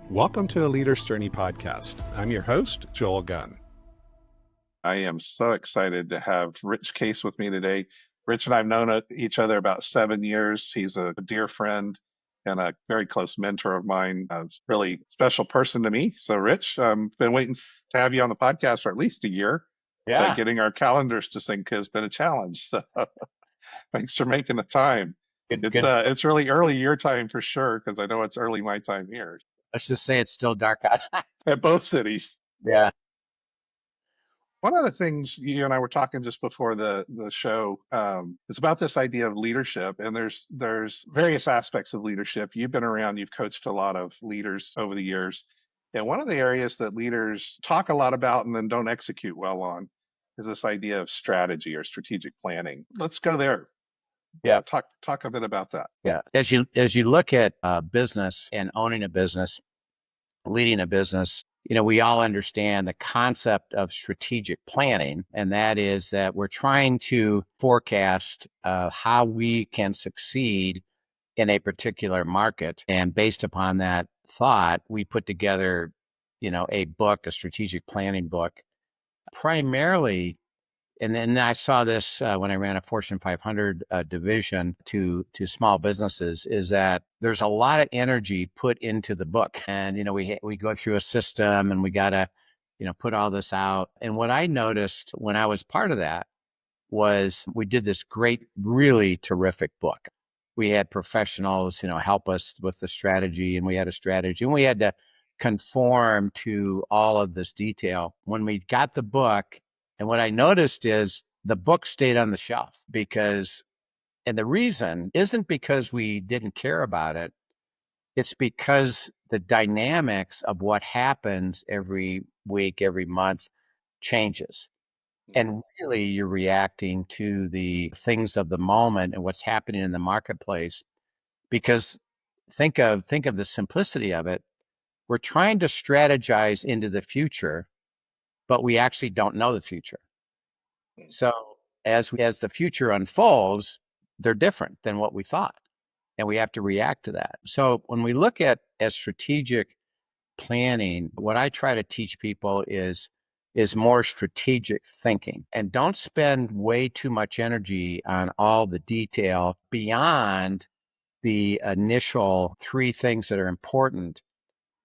Welcome to a Leader's Journey podcast. I'm your host, Joel Gunn. I am so excited to have Rich Case with me today. Rich and I have known each other about 7 years. He's a dear friend and a very close mentor of mine, a really special person to me. So, Rich, been waiting to have you on the podcast for at least a year, but Yeah, getting our calendars to sync has been a challenge. So, thanks for making the time. It's good. it's really early your time for sure, because I know it's early my time here Let's just say it's still dark out. at both cities. Yeah, One of the things you and I were talking just before the show is about this idea of leadership, and there's various aspects of leadership. You've been around, you've coached a lot of leaders over the years, and one of the areas that leaders talk a lot about and then don't execute well on is this idea of strategy or strategic planning. Let's go there. yeah, Talk a bit about that. yeah. As you look at business and owning a business, leading a business, we all understand the concept of strategic planning, and that is that we're trying to forecast how we can succeed in a particular market, and based upon that thought, we put together, a book, a strategic planning book, primarily. And then I saw this when I ran a Fortune 500 division to small businesses, is that there's a lot of energy put into the book, and we go through a system, and we gotta put all this out. And what I noticed when I was part of that was we did this great, really terrific book. We had professionals help us with the strategy, and we had a strategy, and we had to conform to all of this detail. When we got the book, and what I noticed is the book stayed on the shelf and the reason isn't because we didn't care about it. It's because the dynamics of what happens every week, every month changes. And really, you're reacting to the things of the moment and what's happening in the marketplace. Because think of the simplicity of it. We're trying to strategize into the future, but we actually don't know the future. So as the future unfolds, they're different than what we thought, and we have to react to that. So when we look at as strategic planning, what I try to teach people is more strategic thinking, and don't spend way too much energy on all the detail beyond the initial three things that are important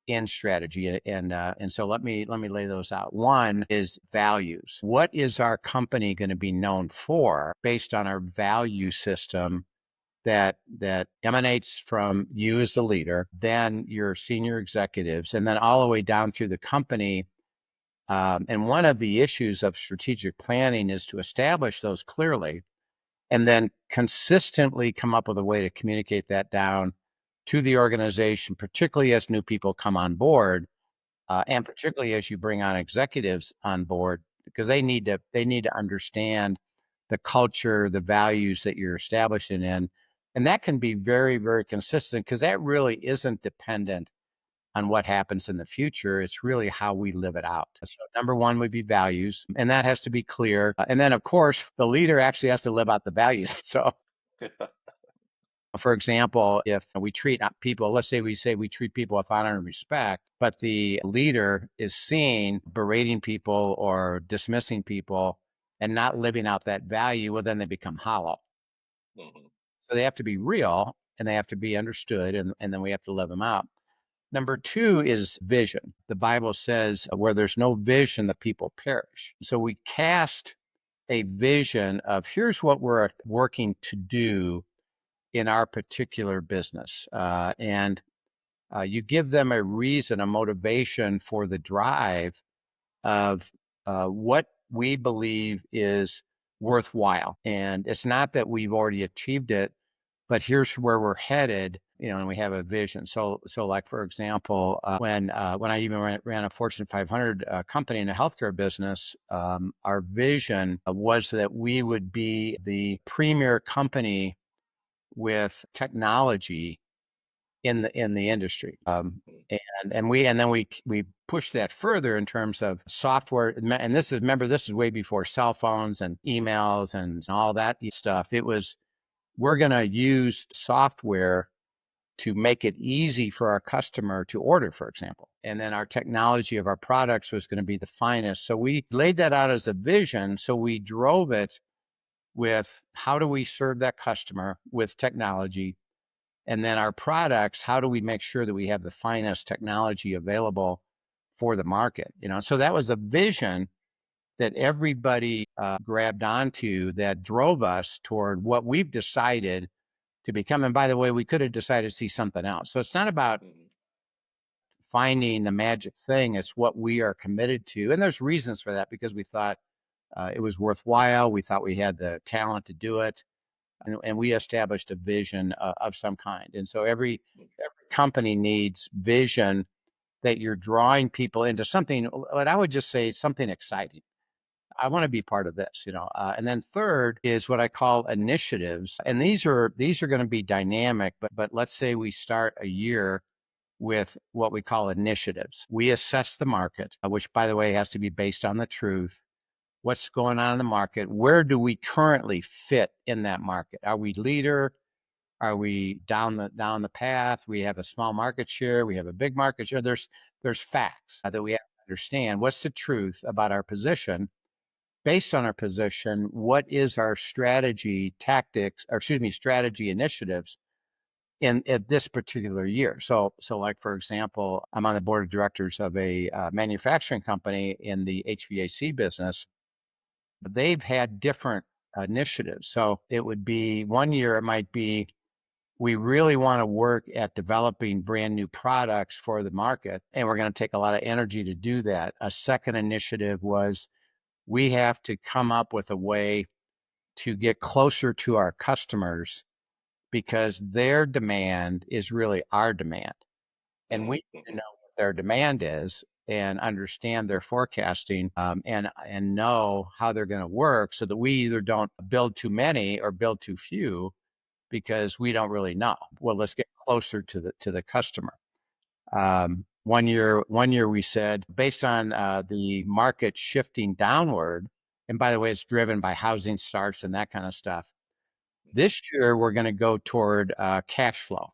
in strategy. And so let me lay those out. One is values. What is our company going to be known for based on our value system that emanates from you as the leader, then your senior executives, and then all the way down through the company. And one of the issues of strategic planning is to establish those clearly and then consistently come up with a way to communicate that down to the organization, particularly as new people come on board, and particularly as you bring on executives on board, because they need to understand the culture, the values that you're establishing in. And that can be very, very consistent, because that really isn't dependent on what happens in the future. It's really how we live it out. So number one would be values, and that has to be clear. And then, of course, the leader actually has to live out the values. So, for example, if we treat people, let's say we treat people with honor and respect, but the leader is seen berating people or dismissing people and not living out that value, well, then they become hollow. Mhm. So they have to be real, and they have to be understood, and then we have to live them out. Number two is vision. The Bible says, where there's no vision, the people perish. So we cast a vision of here's what we're working to do in our particular business. And you give them a reason, a motivation for the drive of what we believe is worthwhile. And it's not that we've already achieved it, but here's where we're headed, and we have a vision. So like, for example, when I even ran a Fortune 500 company in the healthcare business, our vision was that we would be the premier company with technology in the industry. And then we push that further in terms of software. And this is way before cell phones and emails and all that stuff. It was, we're going to use software to make it easy for our customer to order, for example. And then our technology of our products was going to be the finest. So we laid that out as a vision. So we drove it with how do we serve that customer with technology? And then our products, how do we make sure that we have the finest technology available for the market? So that was a vision that everybody grabbed onto that drove us toward what we've decided to become. And by the way, we could have decided to see something else. So it's not about Mhm. finding the magic thing, it's what we are committed to. And there's reasons for that because we thought it was worthwhile. We thought we had the talent to do it. And we established a vision of some kind. And so every company needs vision that you're drawing people into something, what I would just say something exciting. I want to be part of this. And then third is what I call initiatives, and these are going to be dynamic. But let's say we start a year with what we call initiatives. We assess the market, which by the way has to be based on the truth. What's going on in the market? Where do we currently fit in that market? Are we leader? Are we down the path? We have a small market share. We have a big market share. There's facts that we have to understand. What's the truth about our position? Based on our position, what is our strategy tactics, or excuse me, strategy initiatives in this particular year? So like for example, I'm on the board of directors of a manufacturing company in the HVAC business. They've had different initiatives. So it would be one year, it might be we really want to work at developing brand new products for the market, and we're going to take a lot of energy to do that. A second initiative was we have to come up with a way to get closer to our customers because their demand is really our demand. And we Mhm. need to Mhm. know what their demand is and understand their forecasting, and know how they're going to work so that we either don't build too many or build too few because we don't really know. Well, let's get closer to the customer. One year we said based on the market shifting downward, and by the way, it's driven by housing starts and that kind of stuff. Mhm. This year we're going to go toward cash flow.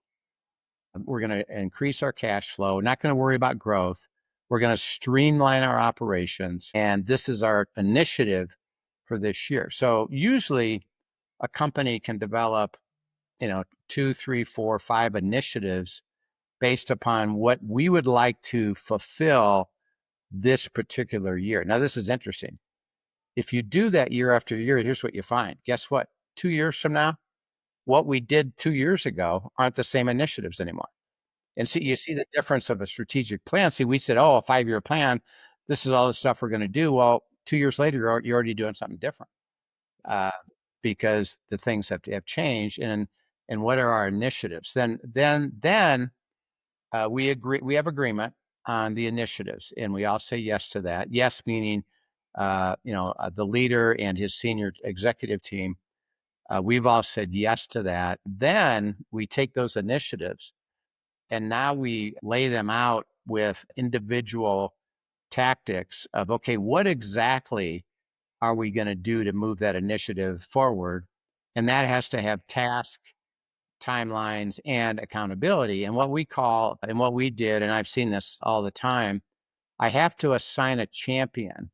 We're going to increase our cash flow. Not going to worry about growth. We're going to streamline our operations, and this is our initiative for this year. So usually, a company can develop, two, three, four, five initiatives based upon what we would like to fulfill this particular year. Now, this is interesting. If you do that year after year, here's what you find. Guess what? 2 years from now, what we did 2 years ago aren't the same initiatives anymore. And see, you Mhm. see the difference of a strategic plan. See, we said, oh, a 5-year plan, this is all the stuff we're going to do. Well, 2 years later, you're already doing something different uh, because the things have changed. And what are our initiatives? Then we agree. We have agreement on the initiatives, and we all say yes to that. Yes, meaning, the leader and his senior executive team. We've all said yes to that. Then we take those initiatives, and now we lay them out with individual tactics of okay, what exactly are we going to do to move that initiative forward? And that has to have task timelines and accountability. And what we did, and I've seen this all the time, I have to assign a champion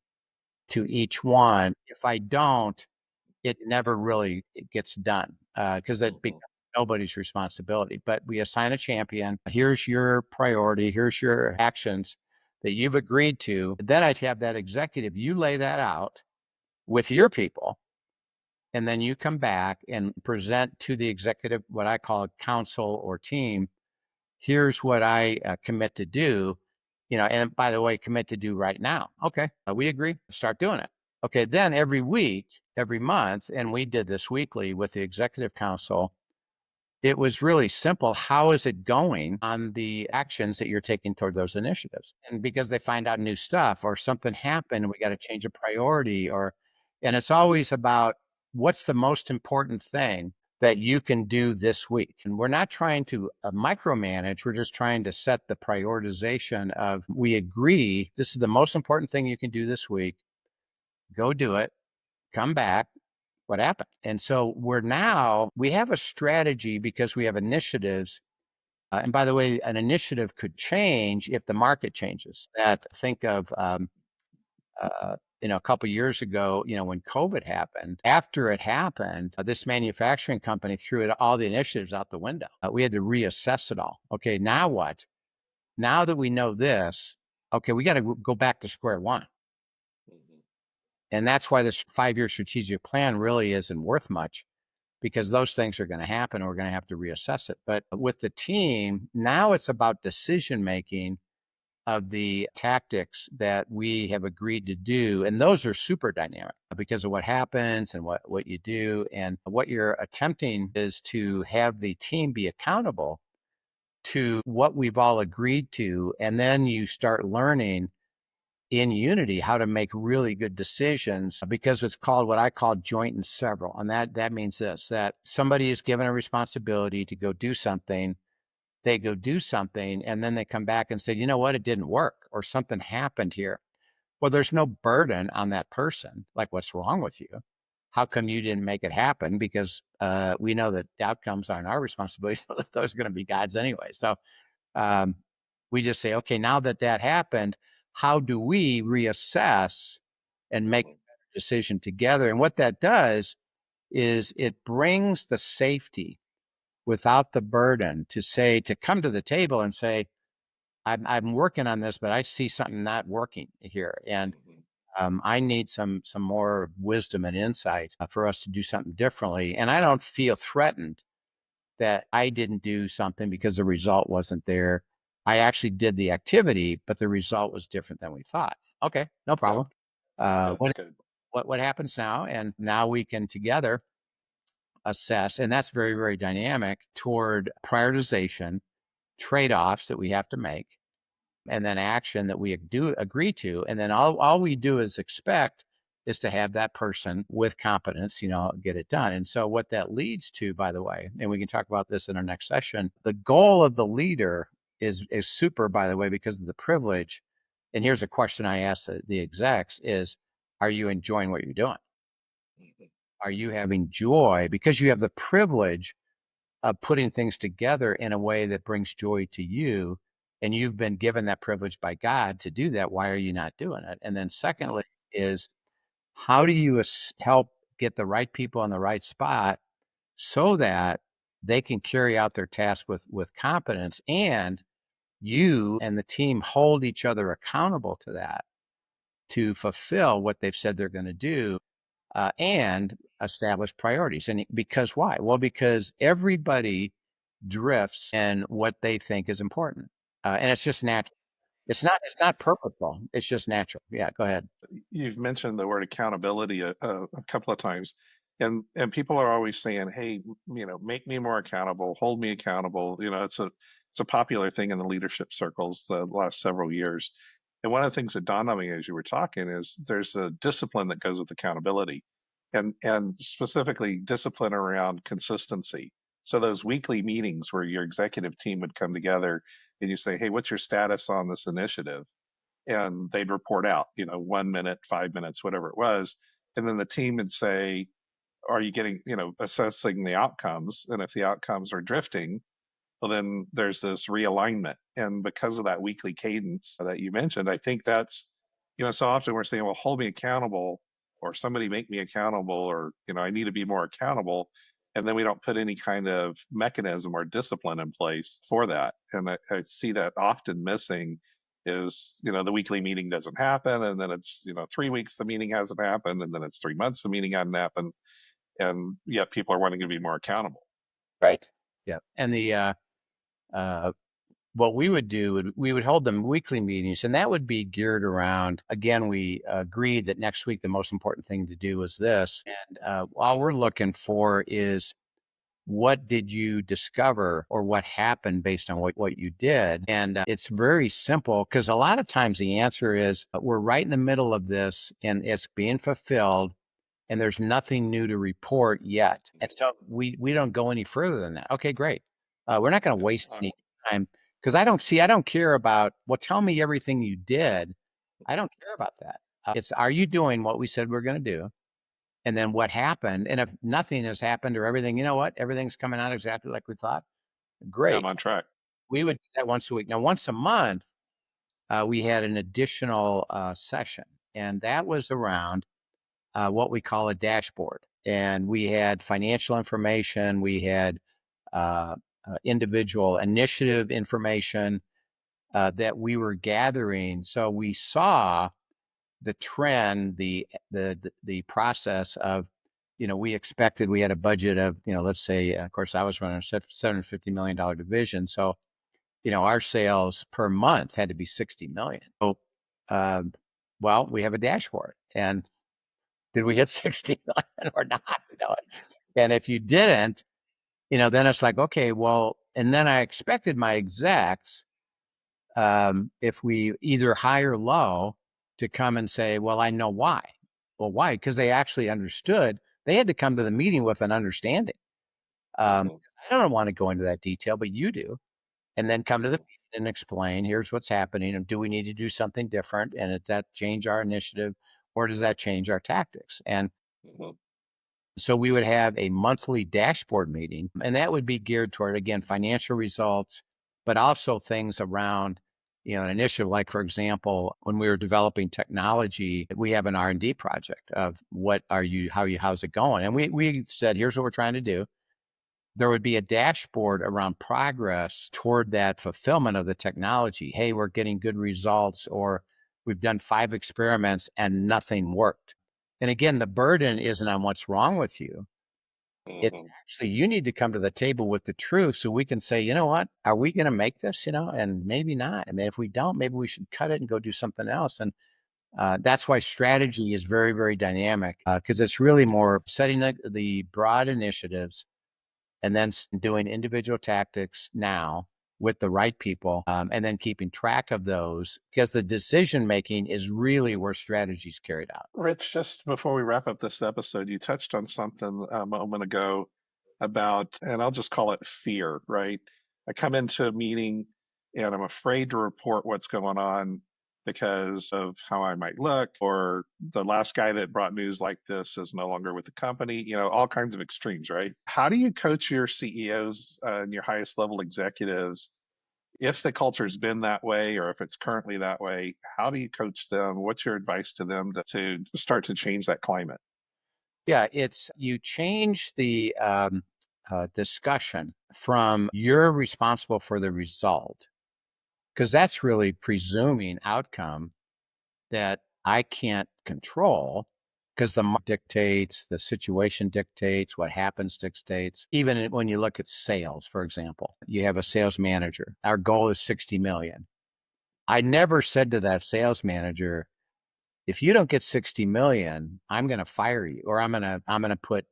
to each one. If I don't, it never really it gets done because it becomes Mhm. nobody's responsibility. But we assign a champion. Here's your priority. Here's your actions that you've agreed to. Then I have that executive. You lay that out with your people, and then you come back and present to the executive what I call a council or team. Here's what I commit to do, and by the way, commit to do right now. Okay, we agree, start doing it. Okay, then every week, every month, and we did this weekly with the executive council. It was really simple. How is it going on the actions that you're taking toward those initiatives? And because they find out new stuff or something happened, we got to change a priority, and it's always about what's the most important thing that you can do this week. And we're not trying to micromanage. We're just trying to set the prioritization of we agree this is the most important thing you can do this week. Go do it. Come back, what happened? And so we have a strategy because we have initiatives And by the way, an initiative could change if the market changes. That think of a couple years ago, when COVID happened. After it happened, this manufacturing company threw all the initiatives out the window. We had to reassess it all. Okay, now what? Now that we know this, okay, we got to go back to square one. Mhm. And that's why this 5-year strategic plan really isn't worth much, because those things are going to happen and we're going to have to reassess it. But with the team, now it's about decision making of the tactics that we have agreed to do. And those are super dynamic because of what happens and what you do. And what you're attempting is to have the team be accountable to what we've all agreed to. And then you start learning in unity how to make really good decisions, because it's called what I call joint and several. And that means this, that somebody is given a responsibility to go do something, they go do something, and then they come back and say, you know what, it didn't work or something happened here. Well, there's no burden on that person. Like, what's wrong with you? How come you didn't make it happen? Because we know that the outcomes aren't our responsibility. So those are going to be God's anyway. So um, we just say, okay, now that that happened, how do we reassess and make Mhm. a decision together? And what that does is it brings the safety without the burden to come to the table and say, I'm working on this, but I see something not working here. And Mhm. I need some more wisdom and insight for us to do something differently. And I don't feel threatened that I didn't do something because the result wasn't there. I actually did the activity, but the result was different than we thought. Okay, no Yeah, problem. Uh, that's what good. what happens now? And now we can together assess, and that's very, very dynamic toward prioritization, trade-offs that we have to make, and then action that we do agree to. And then all we do is expect is to have that person with competence, get it done. And so what that leads to, by the way, and we can talk about this in our next session, the goal of the leader is super, by the way, because of the privilege. And here's a question I ask the execs is, are you enjoying what you're doing? Mhm. Are you having joy? Because you have the privilege of putting things together in a way that brings joy to you, and you've been given that privilege by God to do that. Why are you not doing it? And then Yeah. secondly is, how do you help get the right people in the right spot so that they can carry out their task with competence, and you and the team hold each other accountable to that, to fulfill what they've said they're going to do, and establish priorities. And because why? Well, because everybody drifts in what they think is important, and it's just natural. It's not purposeful. It's just natural. Yeah, go ahead. You've mentioned the word accountability a couple of times, and people are always saying, "Hey, make me more accountable, hold me accountable." It's a popular thing in the leadership circles the last several years. And one of the things that dawned on me as you were talking is there's a discipline that goes with accountability, and specifically discipline around consistency. So those weekly meetings where your executive team would come together and you say, "Hey, what's your status on this initiative?" And they'd report out, 1 minute, 5 minutes, whatever it was. And then the team would say, are you getting, assessing the outcomes? And if the outcomes are drifting, well, then there's this realignment. And because of that weekly cadence that you mentioned, I think that's, so often we're saying, well, hold me accountable, or somebody make me accountable, or, I need to be more accountable. And then we don't put any kind of mechanism or discipline in place for that. And I see that often missing is, the weekly meeting doesn't happen. And then it's, 3 weeks, the meeting hasn't happened. And then it's 3 months, the meeting hasn't happened. And yet people are wanting to be more accountable. Right. Yeah. And the uh, what we would do we would hold them weekly meetings, and that would be geared around. Again, we agreed that next week the most important thing to do was this, and all we're looking for is, what did you discover or what happened based on what you did? And it's very simple, because a lot of times the answer is, we're right in the middle of this and it's being fulfilled, and there's nothing new to report yet. And so we don't go any further than that. Okay, great. We're not going to Yeah. waste any time, because I don't care about, well, tell me everything you did. I don't care about that. It's, are you doing what we said we're going to do? And then what happened? And if nothing has happened, or everything, you know what, everything's coming out exactly like we thought, Yeah, I'm great. on track. We would do that once a week. Now, once a month, we had an additional session, and that was around what we call a dashboard. And we had financial information, we had uh, individual initiative information that we were gathering. So we saw the trend, the process of, we expected we had a budget of, let's say, of course, I was running a $750 million division, so our sales per month had to be 60 million. So, um, well, we have a dashboard, and did we hit 60 million or not? And if you didn't, then it's like, okay, well, and then I expected my execs, if we either high or low, to come and say, well, I know why. Well, why? Because they actually understood. They had to come to the meeting with an understanding. Hmm. I don't want to go into that detail, but you do. And then come to the Hmm. meeting and explain, here's what's happening. And do we need to do something different? And does that change our initiative, or does that change our tactics? And Hmm. so we would have a monthly dashboard meeting, and that would be geared toward, again, financial results, but also things around, an initiative. Like, for example, when we were developing technology, we have an R&D project of how's it going? And we said, here's what we're trying to do. There would be a dashboard around progress toward that fulfillment of the technology. Hey, we're getting good results, or we've done 5 experiments and nothing worked. And again, the burden isn't on what's wrong with you. It's Hmm. actually, you need to come to the table with the truth so we can say, you know what, are we going to make this? And maybe not. I mean, if we don't, maybe we should cut it and go do something else. And that's why strategy is very, very dynamic, because it's really more setting the broad initiatives and then doing individual tactics now with the right people, and then keeping track of those, because the decision making is really where strategy is carried out. Rich, just before we wrap up this episode, you touched on something a moment ago about, and I'll just call it fear, right? I come into a meeting and I'm afraid to report what's going on because of how I might look, or the last guy that brought news like this is no longer with the company, all kinds of extremes, right? How do you coach your CEOs and your highest level executives if the culture's been that way or if it's currently that way? How do you coach them? What's your advice to them to start to change that climate? Yeah, it's you change the discussion from you're responsible for the result, because that's really presuming outcome that I can't control, because the market dictates, the situation dictates, what happens dictates. Even when you look at sales, for example, you have a sales manager. Our goal is 60 million. I never said to that sales manager, if you don't get 60 million, I'm going to fire you, or I'm going to put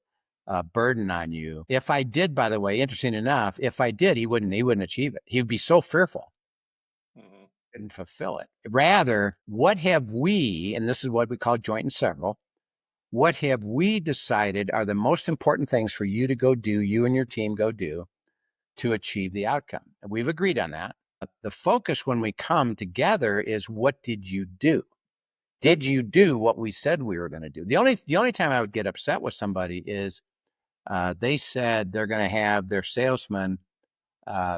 a burden on you. If I did, by the way, interesting enough, if I did, he wouldn't achieve it. He would be so fearful Hmm. and fulfill it. Rather, what have we, and this is what we call joint and several, what have we decided are the most important things for you to go do, you and your team go do, to achieve the outcome? And we've agreed on that. The focus when we come together is, what did you do? Did you do what we said we were going to do? The only time I would get upset with somebody is they said they're going to have their salesman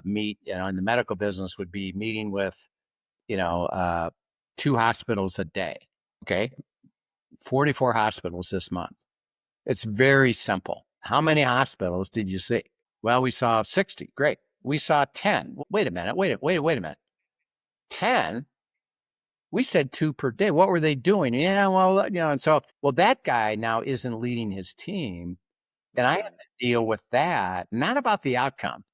meet, in the medical business, would be meeting with, you know, uh, 2 hospitals a day. Okay. 44 hospitals this month. It's very simple. How many hospitals did you see? Well, we saw 60. Great. We saw 10. Wait a minute. Wait a minute. 10? We said 2 per day. What were they doing? Yeah, well, and so, well, that guy now isn't leading his team. And I have Hmm. to deal with that, not about the outcome.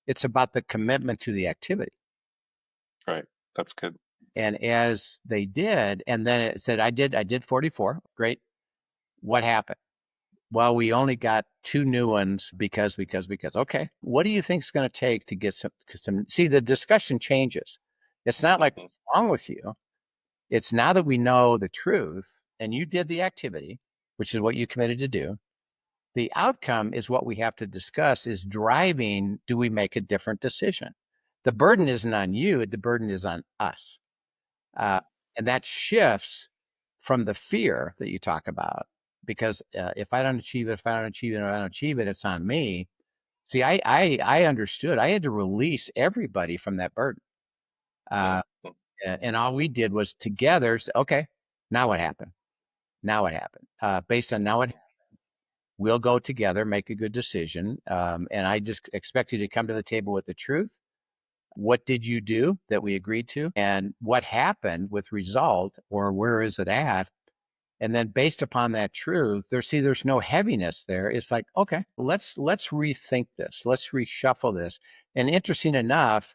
It's about the commitment to the activity. Right. That's good. And as they did, and then it said, I did 44. Great. What happened? Well, we only got 2 new ones because. Okay. What do you think it's going to take to get some? See, the discussion changes. It's not like, Hmm. what's wrong with you? It's now that we know the truth and you did the activity, which is what you committed to do. The outcome is what we have to discuss, is driving, do we make a different decision? The burden isn't on you, the burden is on us. Uh, and that shifts from the fear that you talk about, because if I don't achieve it, if I don't achieve it, if I don't achieve it, it's on me. See, I understood. I had to release everybody from that burden. Yeah. Uh, and all we did was together say, okay, now what happened? Now what happened? Based on now what we'll go together, make a good decision. And I just expect you to come to the table with the truth. What did you do that we agreed to? And what happened with result, or where is it at? And then based upon that truth, there's no heaviness there. It's like, okay, let's rethink this. Let's reshuffle this. And interesting enough,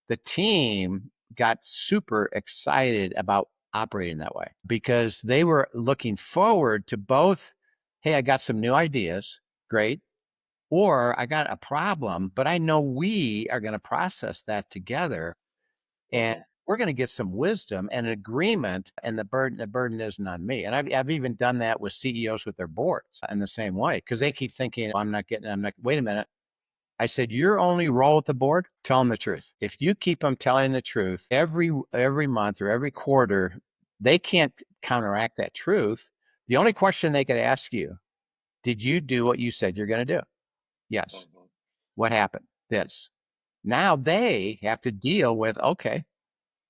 the team got super excited about operating that way because they were looking forward to both, hey, I got some new ideas, great, or I got a problem, but I know we are going to process that together and Hmm. we're going to get some wisdom and agreement, and the burden isn't on me. And I've even done that with CEOs with their boards in the same way because they keep thinking, I'm not, wait a minute. I said, your only role with the board, tell them the truth. If you keep them telling the truth every month or every quarter, they can't counteract that truth. The only question they could ask you, did you do what you said you're going to do? Yes. Hmm. What happened? This. Now they have to deal with, okay,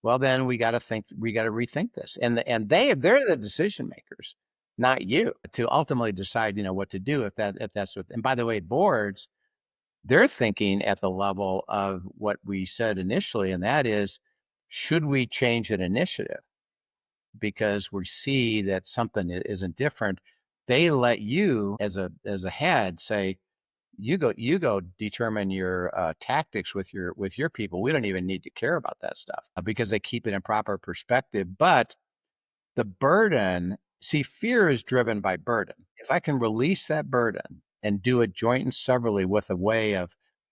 well then we got to rethink this. And they're the decision makers, not you, to ultimately decide, what to do if that's what. And by the way, boards, they're thinking at the level of what we said initially, and that is, should we change an initiative because we see that something isn't different? They let you as a head say, you go determine your tactics with your people. We don't even need to care about that stuff because they keep it in proper perspective. But the burden, see, fear is driven by burden. If I can release that burden and do it joint and severally with a way of,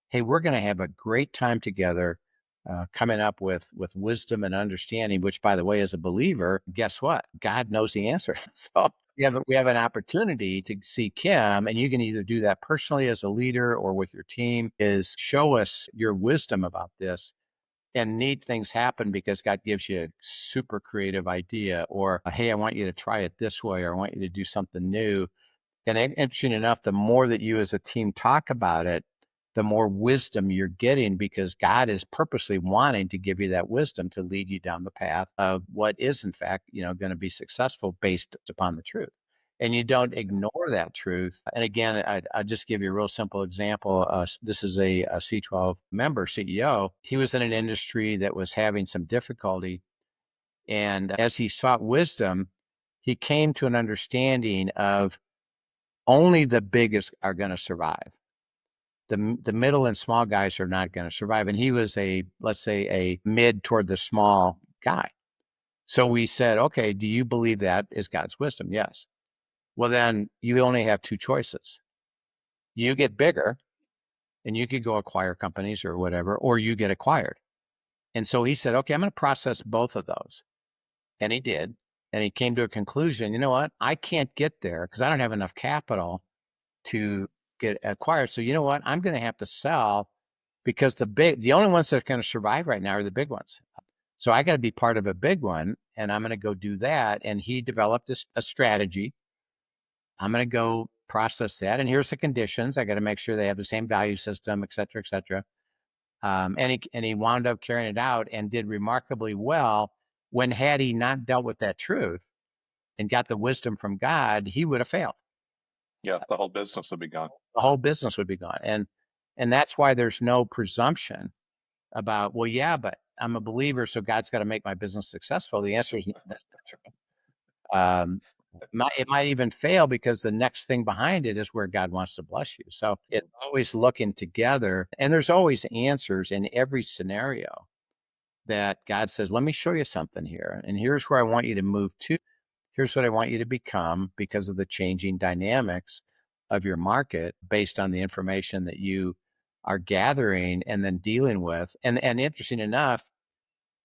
hey, we're going to have a great time together, coming up with wisdom and understanding. Which, by the way, as a believer, guess what? God knows the answer. So we have an opportunity to see Kim, and you can either do that personally as a leader or with your team. Is show us your wisdom about this, and neat things happen because God gives you a super creative idea, or hey, I want you to try it this way, or I want you to do something new. And interesting enough, the more that you as a team talk about it, the more wisdom you're getting because God is purposely wanting to give you that wisdom to lead you down the path of what is, in fact, going to be successful based upon the truth. And you don't ignore that truth. And again, I'll just give you a real simple example. This is a C12 member CEO. He was in an industry that was having some difficulty. And as he sought wisdom, he came to an understanding of only the biggest are going to survive. The middle and small guys are not going to survive. And he was let's say, a mid toward the small guy. So we said, okay, do you believe that is God's wisdom? Yes. Well, then you only have two choices. You get bigger and you could go acquire companies or whatever, or you get acquired. And so he said, okay, I'm going to process both of those. And he did. And he came to a conclusion, you know what? I can't get there because I don't have enough capital to get acquired. So you know what? I'm going to have to sell because the only ones that are going to survive right now are the big ones. So I got to be part of a big one, and I'm going to go do that. And he developed a strategy. I'm going to go process that, and here's the conditions. I got to make sure they have the same value system, et cetera, et cetera. And he wound up carrying it out and did remarkably well. When had he not dealt with that truth and got the wisdom from God, he would have failed. Yeah. The whole business would be gone. The whole business would be gone. And that's why there's no presumption about, well, yeah, but I'm a believer, so God's got to make my business successful. The answer is no, that's not true. It might even fail because the next thing behind it is where God wants to bless you. So it's always looking together, and there's always answers in every scenario that God says, let me show you something here. And here's where I want you to move to. Here's what I want you to become because of the changing dynamics of your market based on the information that you are gathering and then dealing with. And interesting enough,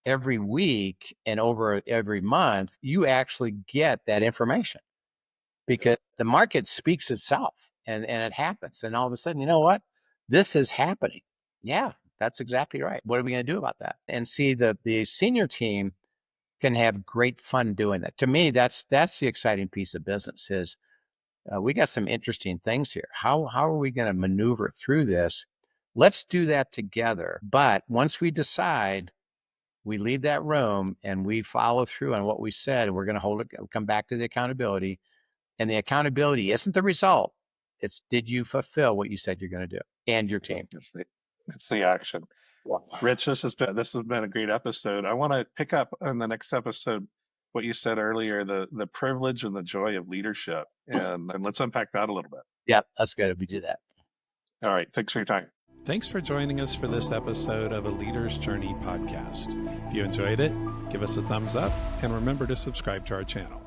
every week and over every month, you actually get that information Yeah. because the market speaks itself and it happens. And all of a sudden, you know what? This is happening. Yeah, that's exactly right. What are we going to do about that? And see, the senior team can have great fun doing that. To me, that's the exciting piece of business is we got some interesting things here. How are we going to maneuver through this? Let's do that together. But once we decide, we leave that room and we follow through on what we said, and we're going to hold it, come back to the accountability. And the accountability isn't the result. It's, did you fulfill what you said you're going to do, and your team? It's the action. Rich, this has been a great episode. I want to pick up on the next episode what you said earlier, the privilege and the joy of leadership, and let's unpack that a little bit. Yep, that's good if we do that. All right, thanks for your time. Thanks for joining us for this episode of A Leader's Journey podcast. If you enjoyed it, give us a thumbs up and remember to subscribe to our channel.